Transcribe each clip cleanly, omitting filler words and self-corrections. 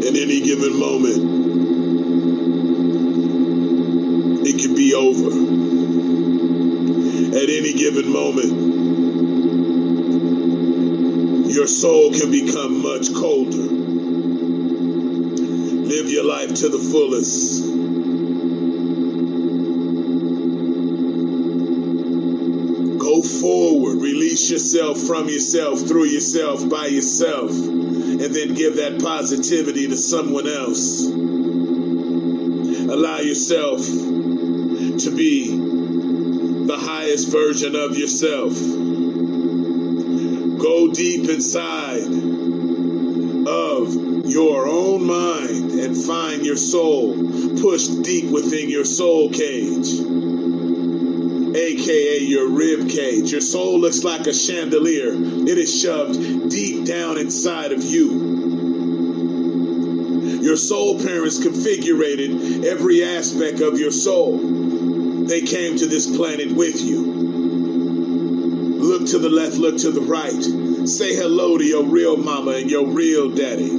At any given moment, it can be over. At any given moment, your soul can become much colder. Live your life to the fullest. Go forward. Release yourself from yourself, through yourself, by yourself, and then give that positivity to someone else. Allow yourself to be the highest version of yourself. Go deep inside of your own mind and find your soul. Push deep within your soul cage, aka your rib cage. Your soul looks like a chandelier. It is shoved deep down inside of you. Your soul parents configured every aspect of your soul. They came to this planet with you. Look to the left, look to the right. Say hello to your real mama and your real daddy.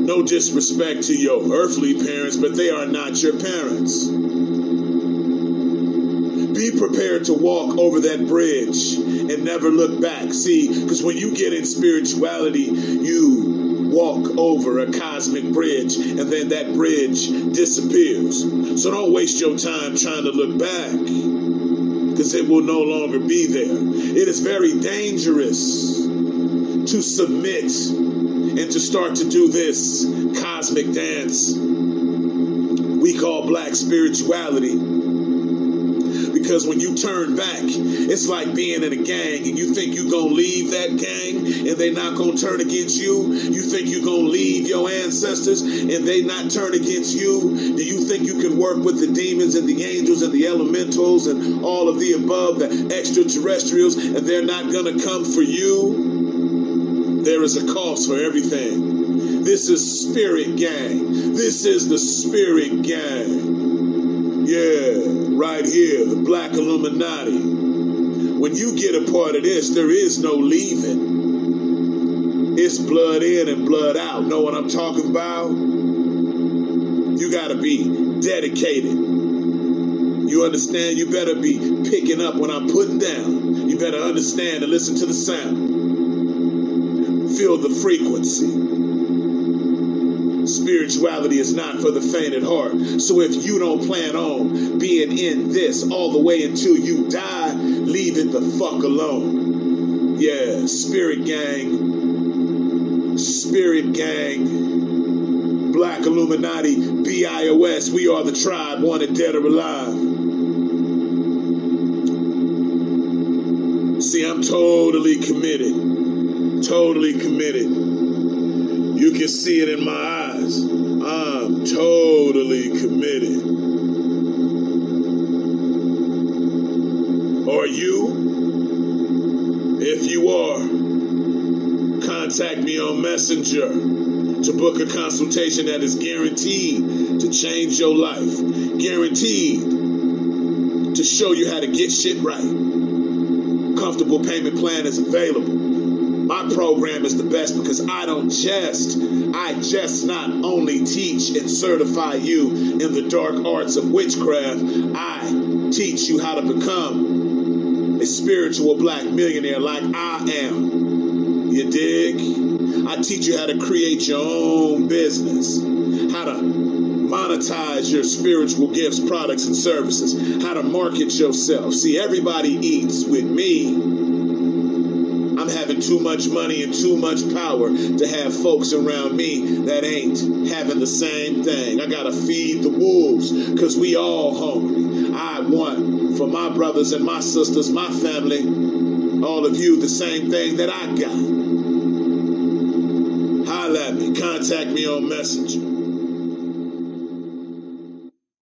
No disrespect to your earthly parents, but they are not your parents. Be prepared to walk over that bridge and never look back. See, because when you get in spirituality, you walk over a cosmic bridge, and then that bridge disappears. So don't waste your time trying to look back, because it will no longer be there. It is very dangerous to submit and to start to do this cosmic dance we call black spirituality. Because when you turn back, it's like being in a gang and you think you're going to leave that gang and they not going to turn against you. You think you're going to leave your ancestors and they not turn against you. Do you think you can work with the demons and the angels and the elementals and all of the above, the extraterrestrials, and they're not going to come for you? There is a cost for everything. This is spirit gang. This is the spirit gang. Yeah, right here, the Black Illuminati. When you get a part of this, there is no leaving. It's blood in and blood out. Know what I'm talking about? You got to be dedicated. You understand? You better be picking up when I'm putting down. You better understand and listen to the sound. Feel the frequency. Spirituality is not for the faint at heart. So if you don't plan on being in this all the way until you die, leave it the fuck alone. Yeah, spirit gang, Black Illuminati, BIOS, we are the tribe, wanted dead or alive. See, I'm totally committed. Totally committed. You can see it in my eyes. I'm totally committed. Are you? If you are, contact me on Messenger to book a consultation that is guaranteed to change your life. Guaranteed to show you how to get shit right. Comfortable payment plan is available. My program is the best because I just not only teach and certify you in the dark arts of witchcraft, I teach you how to become a spiritual black millionaire like I am. You dig? I teach you how to create your own business, how to monetize your spiritual gifts, products, and services, how to market yourself. See, everybody eats with me. I'm having too much money and too much power to have folks around me that ain't having the same thing. I gotta feed the wolves because we all hungry. I want for my brothers and my sisters, my family, all of you, the same thing that I got. Holla at me. Contact me on Messenger.